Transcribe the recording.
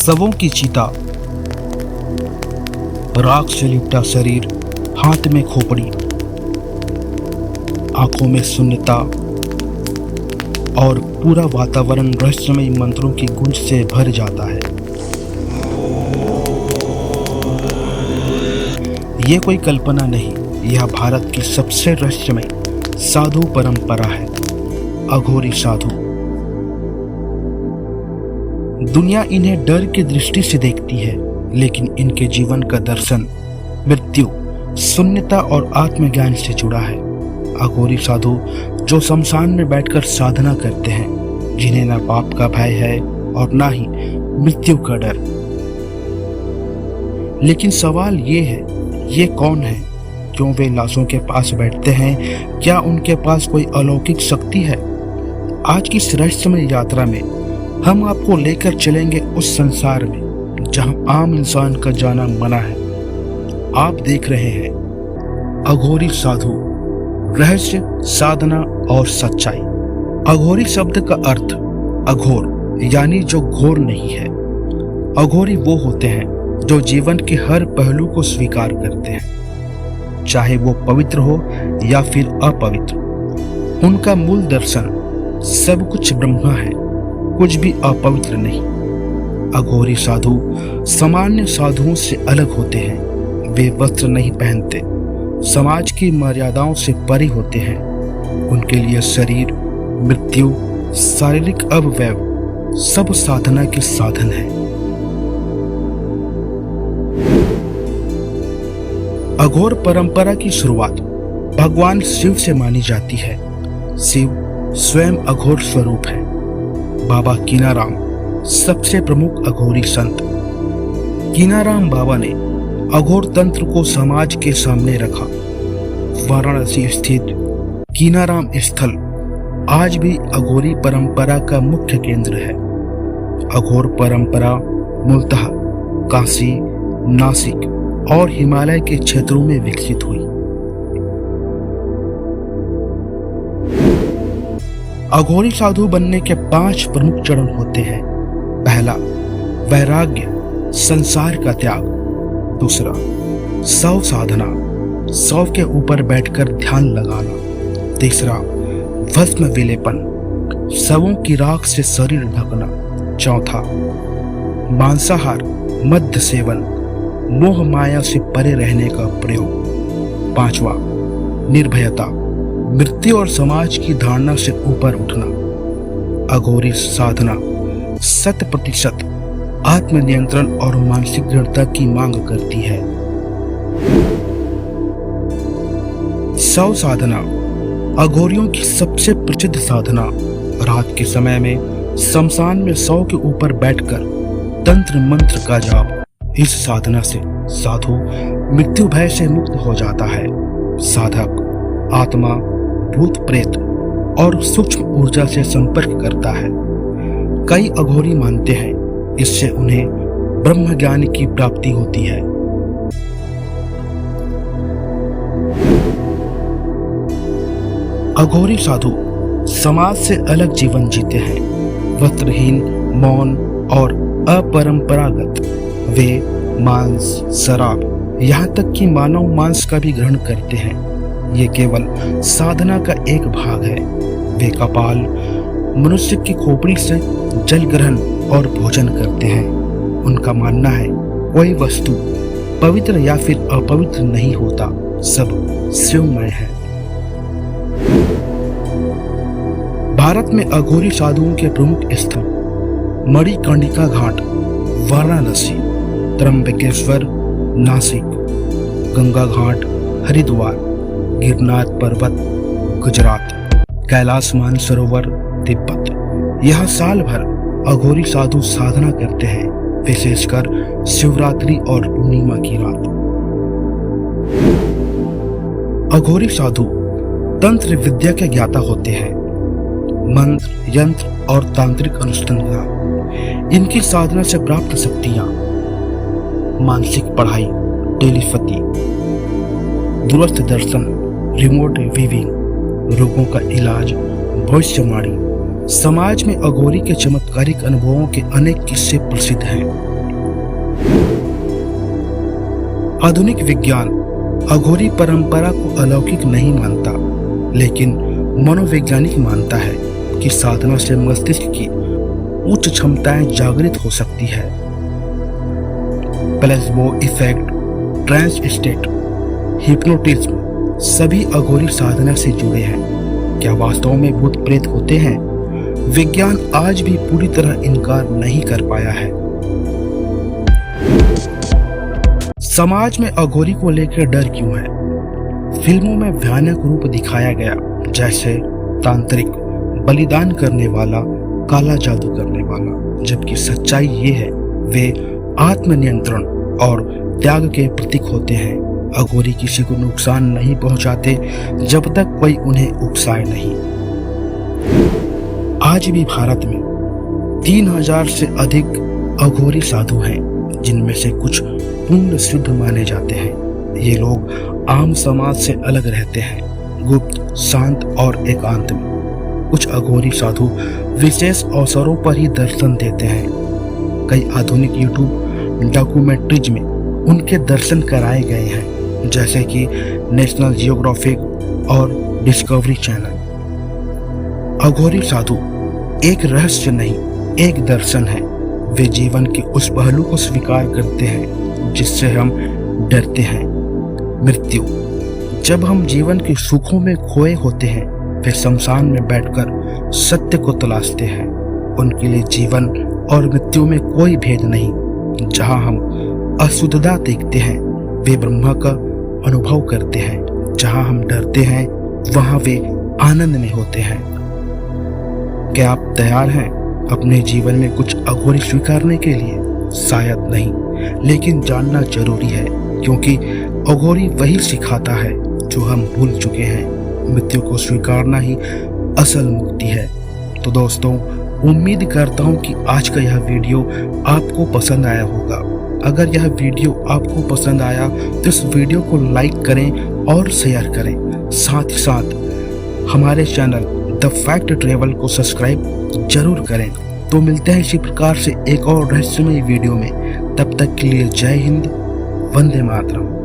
शवों की चिता, राख से लिपटा शरीर, हाथ में खोपड़ी, आंखों में शून्यता और पूरा वातावरण रहस्यमय मंत्रों की गूंज से भर जाता है। ये कोई कल्पना नहीं, यह भारत की सबसे रहस्यमय साधु परंपरा है, अघोरी साधु। दुनिया इन्हें डर की दृष्टि से देखती है, लेकिन इनके जीवन का दर्शन मृत्यु, शून्यता और आत्मज्ञान से जुड़ा है। अघोरी साधु जो शमशान में बैठकर साधना करते हैं, जिन्हें न पाप का भय है और न ही मृत्यु का डर। लेकिन सवाल ये है, ये कौन है? क्यों वे लाशों के पास बैठते हैं? क्या उनके पास कोई अलौकिक शक्ति है? आज की इस रहस्यमय यात्रा में हम आपको लेकर चलेंगे उस संसार में जहां आम इंसान का जाना मना है। आप देख रहे हैं अघोरी साधु, रहस्य, साधना और सच्चाई। अघोरी शब्द का अर्थ अघोर यानी जो घोर नहीं है। अघोरी वो होते हैं जो जीवन के हर पहलू को स्वीकार करते हैं, चाहे वो पवित्र हो या फिर अपवित्र। उनका मूल दर्शन सब कुछ ब्रह्मा है, कुछ भी अपवित्र नहीं। अघोरी साधु सामान्य साधुओं से अलग होते हैं। वे वस्त्र नहीं पहनते, समाज की मर्यादाओं से परे होते हैं। उनके लिए शरीर, मृत्यु, शारीरिक अवयव सब साधना के साधन है। अघोर परंपरा की शुरुआत भगवान शिव से मानी जाती है। शिव स्वयं अघोर स्वरूप है। बाबा कीनाराम सबसे प्रमुख अघोरी संत। कीनाराम बाबा ने अघोर तंत्र को समाज के सामने रखा। वाराणसी स्थित कीनाराम स्थल आज भी अघोरी परंपरा का मुख्य केंद्र है। अघोर परंपरा मूलतः काशी, नासिक और हिमालय के क्षेत्रों में विकसित हुई। अघोरी साधु बनने के 5 प्रमुख चरण होते हैं। पहला, वैराग्य, संसार का त्याग। दूसरा, शव साधना, शव के ऊपर बैठकर ध्यान लगाना। तीसरा, भस्म विलेपन, शवों की राख से शरीर ढकना। चौथा, मांसाहार, मद्य सेवन, मोह माया से परे रहने का प्रयोग। पांचवा, निर्भयता, मृत्यु और समाज की धारणा से ऊपर उठना। अघोरी साधना 100% आत्मनियंत्रण और मानसिक दृढ़ता की मांग करती है। शव साधना अघोरियों की सबसे प्रसिद्ध साधना। रात के समय में शमशान में शव के ऊपर बैठकर तंत्र मंत्र का जाप। इस साधना से साधु मृत्यु भय से मुक्त हो जाता है। साधक आत्मा, भूत प्रेत और सूक्ष्म ऊर्जा से संपर्क करता है। कई अघोरी मानते हैं इससे उन्हें ब्रह्म ज्ञान की प्राप्ति होती है। अघोरी साधु समाज से अलग जीवन जीते हैं। वस्त्रहीन, मौन और अपरंपरागत। वे मांस, शराब, यहाँ तक कि मानव मांस का भी ग्रहण करते हैं। ये केवल साधना का एक भाग है। वे कपाल, मनुष्य की खोपड़ी से जल ग्रहण और भोजन करते हैं। उनका मानना है कोई वस्तु पवित्र या फिर अपवित्र नहीं होता, सब शिवमय है। भारत में अघोरी साधुओं के प्रमुख स्थल मणिकर्णिका घाट, वाराणसी, त्र्यंबकेश्वर, नासिक, गंगा घाट, हरिद्वार, गिरनार पर्वत, गुजरात, कैलाश मानसरोवर, तिब्बत। यहाँ साल भर अघोरी साधु साधना करते हैं, विशेषकर शिवरात्रि और पूर्णिमा की रात। अघोरी साधु तंत्र विद्या के ज्ञाता होते हैं। मंत्र, यंत्र और तांत्रिक अनुष्ठान। इनकी साधना से प्राप्त शक्तियां मानसिक पढ़ाई, टेलीपैथी, दूरस्थ दर्शन, रिमोट वीविंग, रोगों का इलाज, भविष्यवाणी। समाज में अघोरी के चमत्कारिक अनुभवों के अनेक किस्से प्रसिद्ध हैं। आधुनिक विज्ञान अघोरी परंपरा को अलौकिक नहीं मानता, लेकिन मनोवैज्ञानिक मानता है कि साधना से मस्तिष्क की उच्च क्षमताएं जागृत हो सकती है। Placebo effect, trance state, hypnotism सभी अघोरी साधना से जुड़े हैं। क्या वास्तव में भूत प्रेत होते हैं? विज्ञान आज भी पूरी तरह इनकार नहीं कर पाया है। समाज में अघोरी को लेकर डर क्यों है? फिल्मों में भयानक रूप दिखाया गया, जैसे तांत्रिक, बलिदान करने वाला, काला जादू करने वाला, जबकि सच्चाई ये है वे आत्मनियंत्रण और त्याग के प्रतीक होते हैं। अघोरी किसी को नुकसान नहीं पहुंचाते जब तक कोई उन्हें उकसाए नहीं। आज भी भारत में 3000 से अधिक अघोरी साधु हैं, जिनमें से कुछ पूर्ण सिद्ध माने जाते हैं। ये लोग आम समाज से अलग रहते हैं, गुप्त, शांत और एकांत में। कुछ अघोरी साधु विशेष अवसरों पर ही दर्शन देते हैं। कई आधुनिक यूट्यूब डॉक्यूमेंट्रीज में उनके दर्शन कराए गए हैं, जैसे कि नेशनल जियोग्राफिक और डिस्कवरी चैनल। अघोरी साधु एक रहस्य नहीं, एक दर्शन है। वे जीवन के उस पहलू को स्वीकार करते हैं जिससे हम डरते हैं, मृत्यु। जब हम जीवन के सुखों में खोए होते हैं, वे शमशान में बैठकर सत्य को तलाशते हैं। उनके लिए जीवन और मृत्यु में कोई भेद नहीं। जहां हम अशुद्धता देखते हैं, वे ब्रह्मा का अनुभव करते हैं। जहां हम डरते हैं, वहां वे आनंद में होते हैं। क्या आप तैयार हैं अपने जीवन में कुछ अघोरी स्वीकारने के लिए? शायद नहीं, लेकिन जानना जरूरी है, क्योंकि अघोरी वही सिखाता है जो हम भूल चुके हैं। मृत्यु को स्वीकारना ही असल मुक्ति है। तो दोस्तों, उम्मीद करता हूँ कि आज का यह वीडियो आपको पसंद आया होगा। अगर यह वीडियो आपको पसंद आया तो इस वीडियो को लाइक करें और शेयर करें। साथ ही साथ हमारे चैनल द फैक्ट ट्रेवल को सब्सक्राइब जरूर करें। तो मिलते हैं इसी प्रकार से एक और रहस्यमय वीडियो में। तब तक के लिए जय हिंद, वंदे मातरम।